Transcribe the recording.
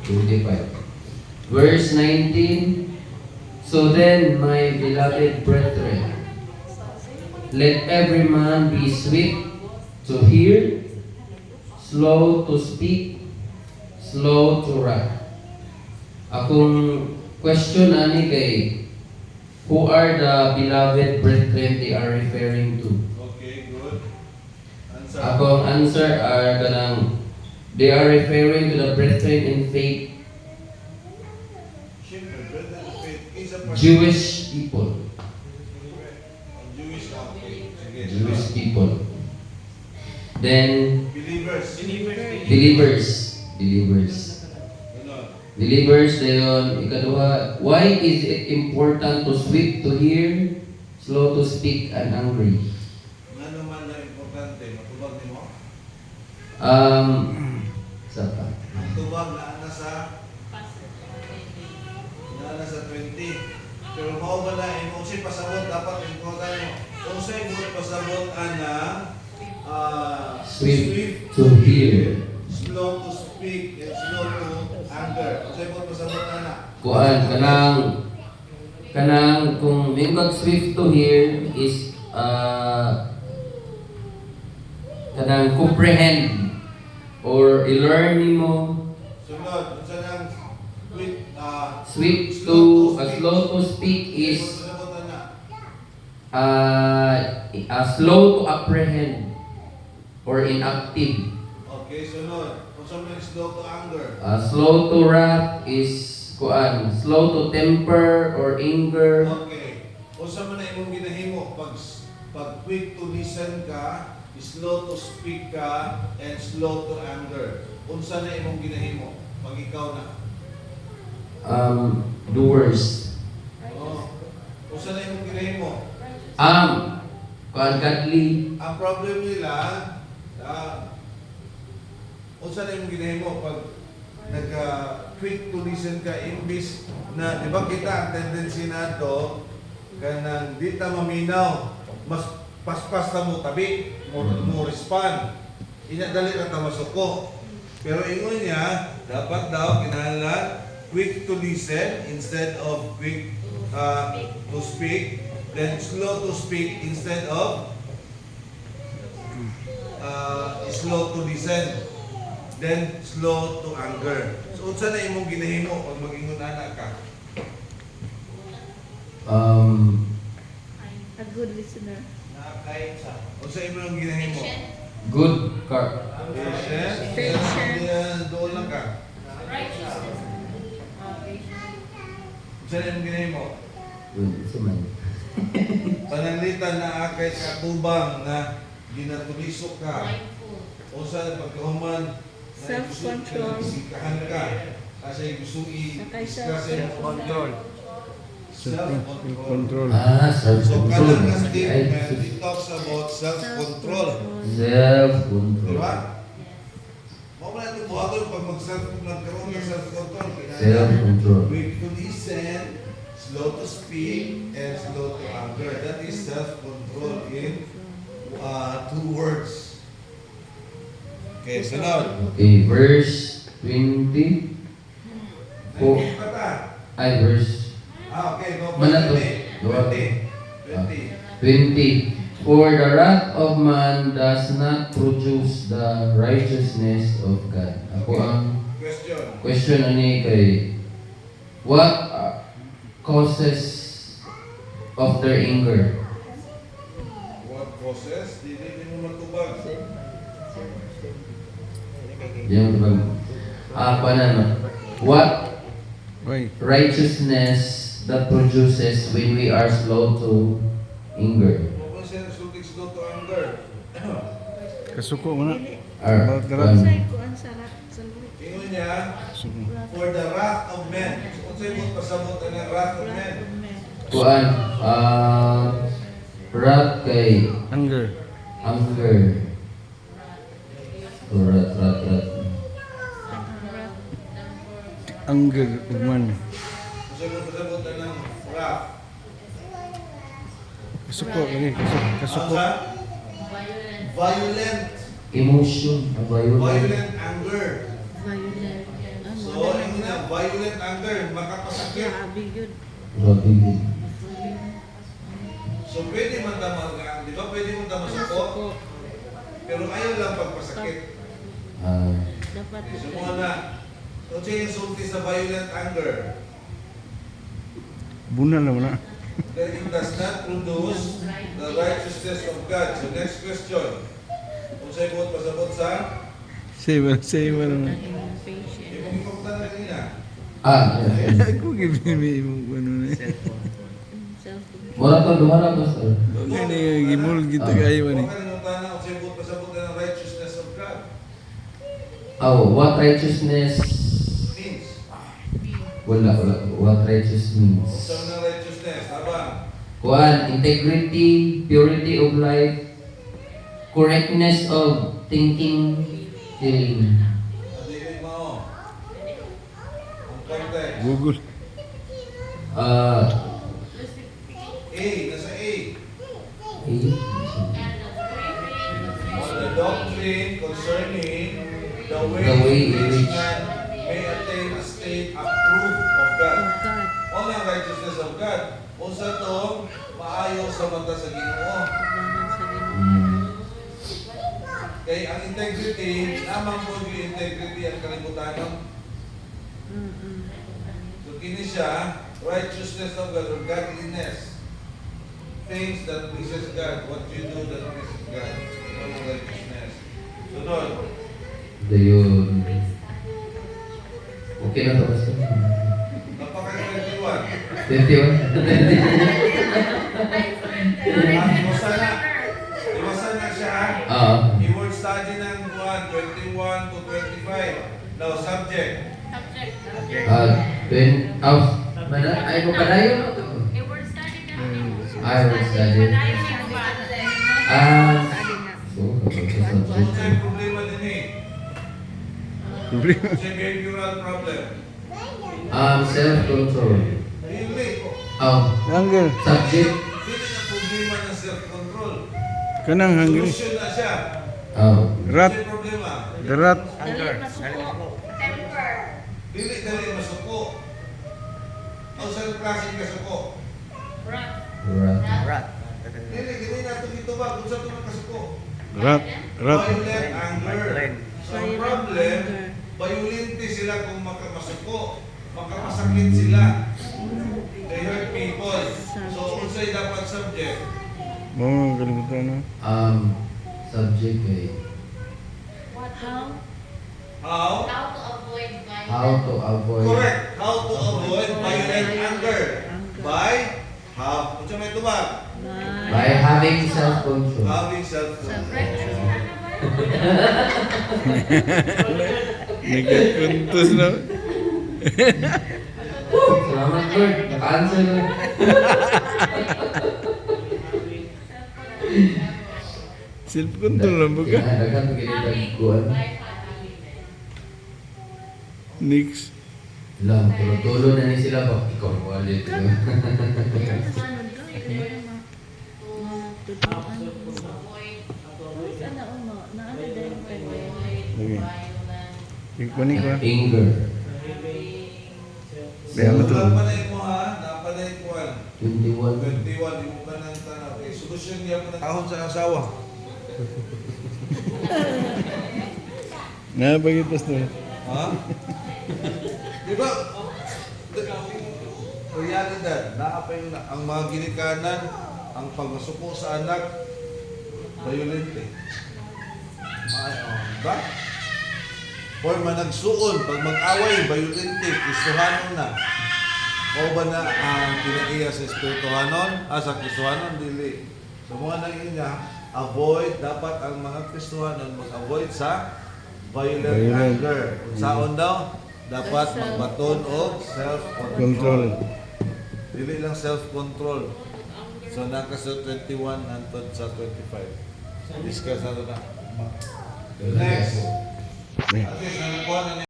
25. Verse 19. So then, my beloved brethren, let every man be swift to hear, slow to speak, slow to wrath. Akong question ani kay, who are the beloved brethren they are referring to? Okay, good. Answer. Akong answer are kanang, they are referring to the brethren in faith, Siyempre, brother of faith is a person. Jewish people. Jewish, okay. Sige, Jewish sunod. people. Then, Believers. believers. Sunod. Believers, dayon, ikaduha, why is it important to swift to hear, slow to speak, and angry? Nga naman na importante, matubag ni mo? Isa pa. Matubag na sa 20. Pero mao ba na, kung sa'y pasabot, dapat importante mo. Kung sa'y pasabot, Swift to hear. slow to speak, and slow to anger. Kung sa'y pasabot, Kuan, kanang, kung mingon swift to hear is, kanang comprehend, or i-learn mo, sunod, kung saan ang swift to, slow to speak is, slow to apprehend, or inactive. Okay, sunod. Kung saan ang slow to anger. Slow to wrath is kuan, slow to temper or anger. Okay. Kung saan man na imong ginahimo, pag quick to listen ka, slow to speak ka, and slow to anger. Kung saan na imong ginahimo, pag ikaw na. Doers. Oh. Kung saan na imong ginahimo. Kuan godly. Ang problem nila, kung saan na imong ginahimo, pag quick to listen ka, imbis na, di ba kita ang tendency na to, kanang di ta maminaw, mas paspas na mo tabi, mo respond. Inadali ka ta masuko. Pero ingon niya, dapat daw kinahanglan quick to listen instead of quick to speak, then slow to speak instead of slow to listen, then slow to anger. So unsa na imong ginahimo pag mag-ingon ana ka? A good listener. Unsa imong ginahimo? Good car. Patient. Doon lang ka. Unsa na imong ginahimo? Good. Suman. Pananglitan na akay sa tubang na ginatulisok ka. Unsa pagkahuman Self-control. Isikahan ka. Kasi gusto i-discuss Self-control. Self-control. Self-control. So kanan na statement, it talks about self-control. Self-control. Diba? Mao na ito buhaton pag nagkaroon ng self-control. Self-control. Quick to listen, slow to speak, and slow to anger. That is self-control in two words. Okay, sunod. Okay, verse 20. Ay, pata. Verse Okay, go. Mana to? 20. 20. For the wrath of man does not produce the righteousness of God. Ako ang question ani kay, what causes of their anger? What causes? Dili mo matubag. Diyan ba? What righteousness that produces when we are slow to anger? Kung siya sultik slow to anger. Kasuko mo na. Kuan salat. Ingon niya, for the wrath of men. So, kung sa'yo mo pasabot ang wrath of men. Kuan, wrath kay Anger. Rat. Anger. Ugman. Kung sa'yo mo pasabot ang wrath. Kasuko. Kasuko. Ang violent emotion, violent. Violent anger. Violent. So, yung violent anger, makapasakit. Grabe yun. Grabe yun. So pwede man tama, di ba? Pwede man tama masakot, pero ayaw lang pagpasakit. Dapat So mga na, kung siya yung sulti sa violent anger, Bunal naman na. then it does not produce the righteousness of God. So next question. Kung sa'yo buot pasabot sa, Save naman. patient. yung ipagpunta na kanina. Yes. Ako gibimi mo ano na. Self-control. Mura to, dumara ba, sir? Okay na yung gimol kita kayo man. Huwag ka nalimutan na kung sa'yo buot pasabot na ng righteousness of God. What righteousness? Means. Wala. What righteous means? Kung saan ng righteousness, habang Kuan, integrity, purity of life, correctness of thinking, feeling. hindi mo. Ang context. Google. Uh, Nasa A. eh, On the doctrine concerning the way, The way in in which which man may attain a state approved of God. Oh God. O ang righteousness of God. Unsa to, maayo sa mata sa Ginoo. Daman sa Ginoo. mm, Kay ang integrity, namang po yung integrity ang kalibutan. Mm-mm. So kini siya, righteousness of God or godliness. Things that pleases God, what you do that pleases God. Ano ang righteousness. Sunod. yun. Okay na to, basta. Napaka-21. 21. Iwasan na siya. Keyword study ng 21 to 25. Now, subject. Ay, mo padayon no to. I will study. Kung sa'yo problema din eh. Problema. Kung sa'yo behavioral problem. Self-control. Really. Hunger. Subject. Hindi na problema ng self-control. Kanang hungry. Solusyon na siya. Rat. Hindi problema. Darat. Dali masuko. Dili masuko. Ang sa'yo klaseng kasuko. Dili nato dito ba? Kung saan ito nakasuko? Rat. Violent anger. So, ang Violent problem, anger. violente sila kung masuko. Makamasakit sila. They hurt people. So, unsay dapat subject? Mo kalimutan na. Subject eh. How? How? How to avoid. Correct. How to avoid violent anger. By have. Kung may tubag? By having self-control. Having self-control. Nagkakuntos na. Salamat, Lord. Naka-answer na. Self-control lang ba ka? Dagan ginitagkuan. Next. Lang, tulo-tulo na ni sila ba? Ikaw, wallet. Okay. Yung kunin ko. Anger. Kaya mo to. Napanay mo ha? Napanay ko ha? 21. 21, yung ba ng tanaw? Okay, solusyon niya mo na kahon sa asawa. Napagit pastor. Ha? Di ba? Realidad, naapay ang mga ginikanan, ang pagmasuko sa anak, violente. Ba? Or managsuon, pag mag-away, violente, Kristohanon na. O ba na ang kinaiya sa Espirituhanon? Sa Kristohanon, dili. So mga nangin niya, avoid, dapat ang mga Kristohanon mag-avoid sa violent anger. Kung saon daw, dapat magbaton o self-control. Control. Dili lang self-control. So nakaso 21 hangtod sa 25. Discuss na na. Next. Okay. At least, nanakuha na